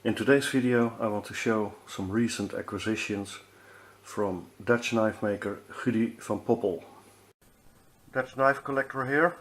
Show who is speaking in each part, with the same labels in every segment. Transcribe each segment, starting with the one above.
Speaker 1: In today's video I want to show some recent acquisitions from Dutch knife maker Gudy van Poppel. Dutch knife collector here.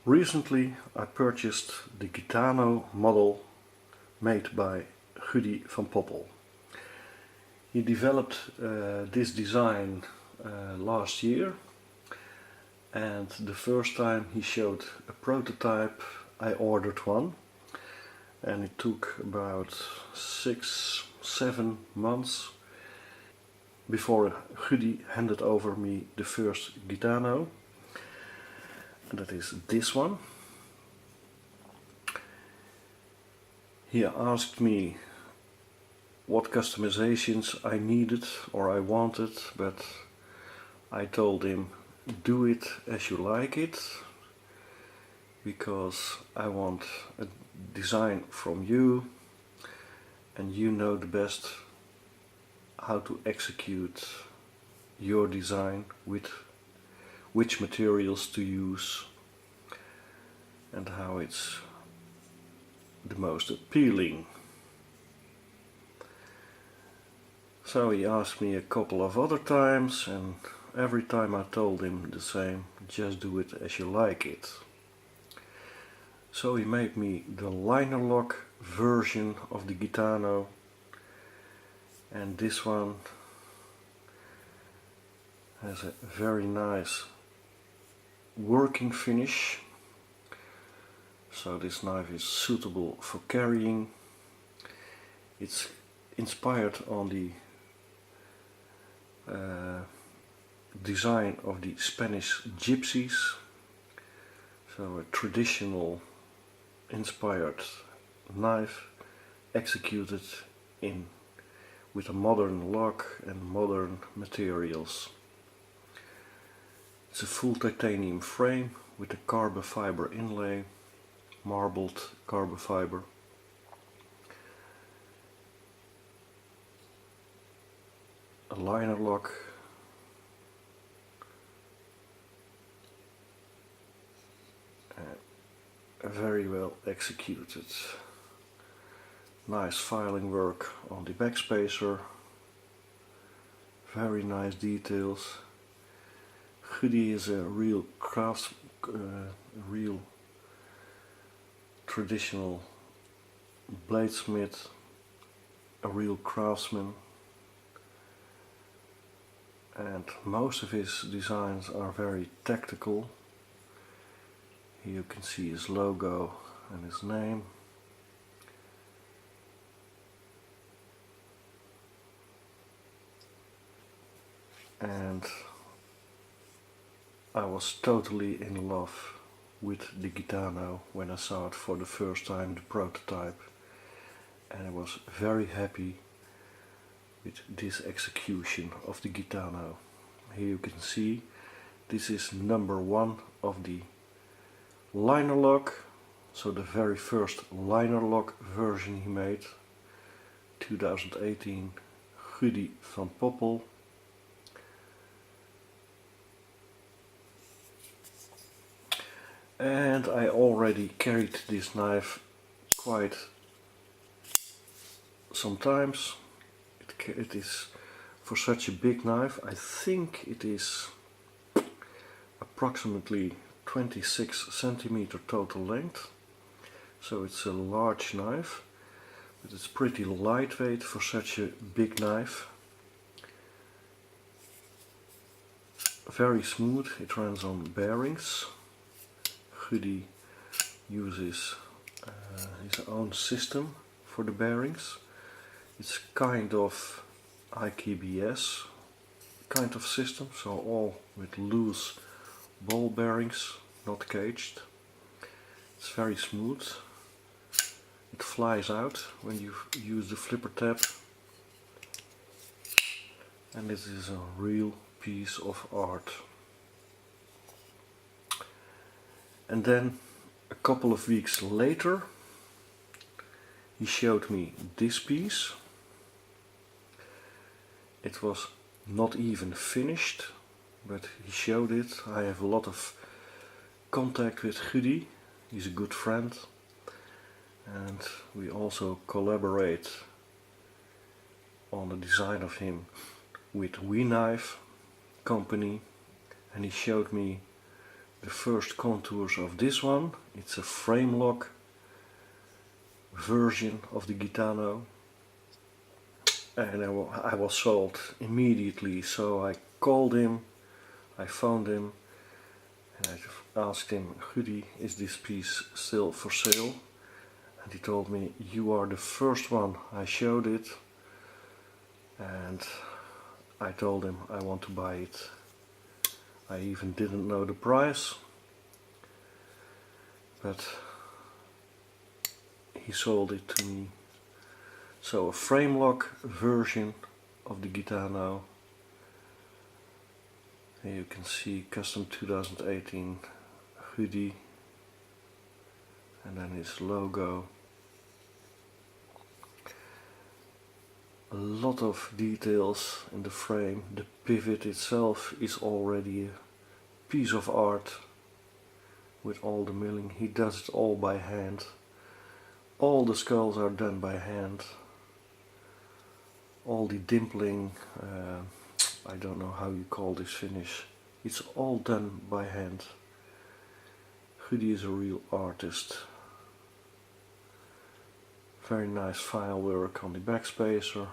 Speaker 1: Recently I purchased the Gitano model made by Gudy van Poppel. He developed this design last year, and the first time he showed a prototype I ordered one, and it took about 6-7 months before Gudy handed over me the first Gitano, and that is this one. He asked me what customizations I needed or I wanted, but I told him, do it as you like it, because I want a design from you and you know the best how to execute your design, with which materials to use and how it's the most appealing. So he asked me a couple of other times, and every time I told him the same, just do it as you like it. So he made me the liner lock version of the Gitano, and this one has a very nice working finish. So this knife is suitable for carrying. It's inspired on the design of the Spanish gypsies, so a traditional inspired knife executed with a modern lock and modern materials. It's a full titanium frame with a carbon fiber inlay, marbled carbon fiber. A liner lock, very well executed. Nice filing work on the backspacer, very nice details. Gudy is a real real traditional bladesmith, a real craftsman, and most of his designs are very tactical. Here you can see his logo and his name. And I was totally in love with the Gitano when I saw it for the first time, the prototype, and I was very happy with this execution of the Gitano. Here you can see this is number 1 of the liner lock, so the very first liner lock version he made, 2018, Gudy van Poppel. And I already carried this knife quite sometimes. It is, for such a big knife, I think it is approximately 26 centimeter total length, so it's a large knife, but it's pretty lightweight for such a big knife. Very smooth, it runs on bearings. Gudy uses his own system for the bearings. It's kind of IKBS kind of system, so all with loose ball bearings, not caged. It's very smooth. It flies out when you use the flipper tab, and this is a real piece of art. And then a couple of weeks later he showed me this piece. It was not even finished, but he showed it. I have a lot of contact with Gudy, he's a good friend, and we also collaborate on the design of him with Knife company, and he showed me the first contours of this one. It's a frame lock version of the Gitano, and I was sold immediately, so I called him, I phoned him, and I asked him, Gudy, is this piece still for sale? And he told me, you are the first one I showed it, and I told him I want to buy it. I even didn't know the price, but he sold it to me. So a frame lock version of the Gitano. Here you can see custom 2018 Gudy, and then his logo. A lot of details in the frame. The pivot itself is already a piece of art with all the milling. He does it all by hand. All the skulls are done by hand. All the dimpling, I don't know how you call this finish. It's all done by hand. Gudy is a real artist. Very nice file work on the backspacer.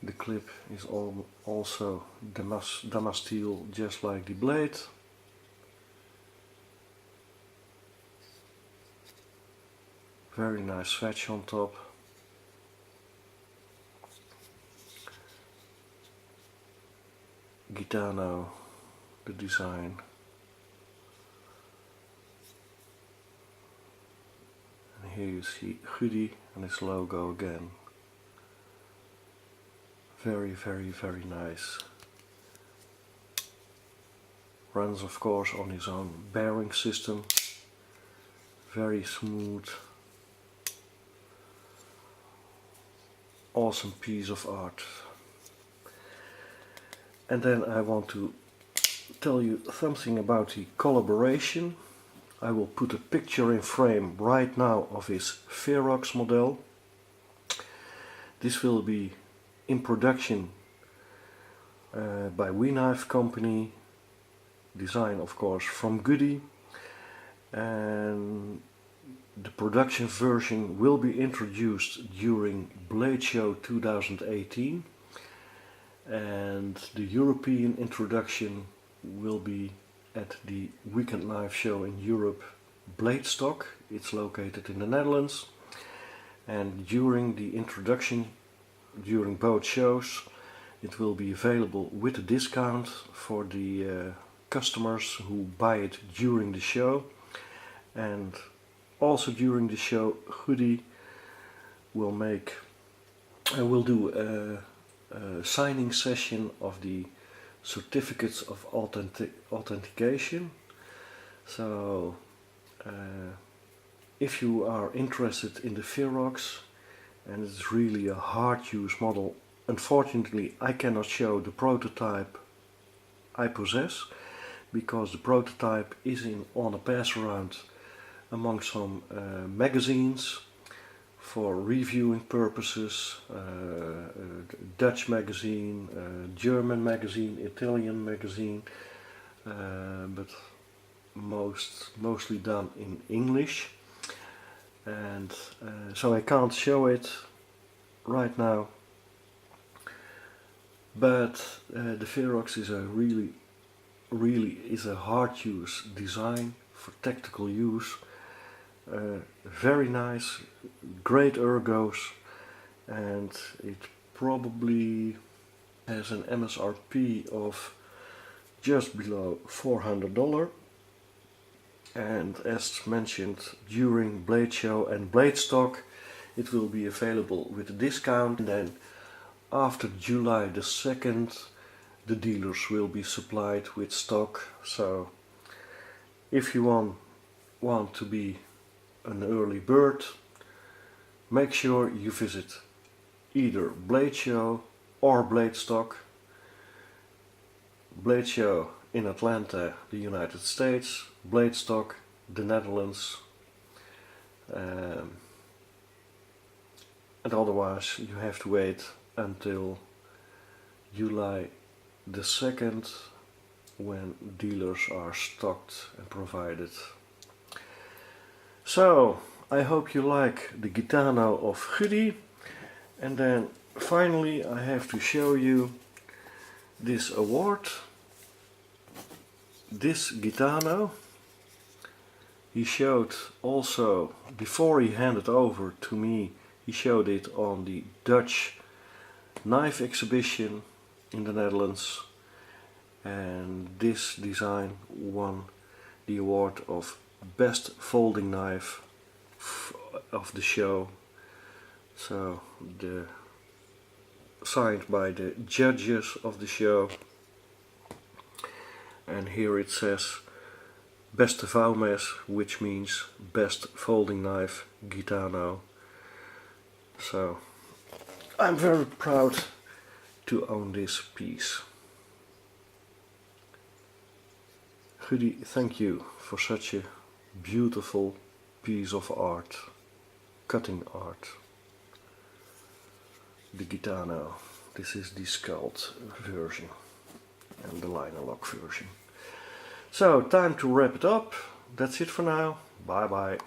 Speaker 1: The clip is also Damasteel, just like the blade. Very nice swatch on top. Gitano, the design. And here you see Gudy and his logo again. Very, very, very nice. Runs of course on his own bearing system. Very smooth. Awesome piece of art. And then I want to tell you something about the collaboration. I will put a picture in frame right now of his Ferox model. This will be in production by Knife company, design of course from Gudy, and the production version will be introduced during Bladeshow 2018, and the European introduction will be at the Weekend Knife Show in Europe, Bladestock. It's located in the Netherlands, and during the introduction, during both shows, it will be available with a discount for the customers who buy it during the show. And also during the show, Gudy will do a signing session of the certificates of authentication. So if you are interested in the Ferox, and it's really a hard use model, unfortunately I cannot show the prototype I possess, because the prototype is on a pass around among some magazines for reviewing purposes, Dutch magazine, German magazine, Italian magazine, but mostly done in English, and so I can't show it right now. But the Ferox is a really is a hard use design for tactical use. Very nice, great ergos, and it probably has an MSRP of just below $400. And as mentioned, during Bladeshow and Bladestock it will be available with a discount, and then after July the 2nd the dealers will be supplied with stock. So if you want to be an early bird, make sure you visit either Bladeshow or Bladestock, Bladeshow in Atlanta, the United States, Bladestock, the Netherlands, and otherwise you have to wait until July the 2nd, when dealers are stocked and provided. So I hope you like the Gitano of Gudy, and then finally I have to show you this award. This Gitano he showed also, before he handed over to me, he showed it on the Dutch knife exhibition in the Netherlands, and this design won the award of best folding knife of the show. So signed by the judges of the show, and here it says Beste vouwmes, which means best folding knife Gitano. So I'm very proud to own this piece. Gudy, thank you for such a beautiful piece of art, cutting art. The Gitano. This is the sculpt version and the liner lock version. So time to wrap it up. That's it for now. Bye bye.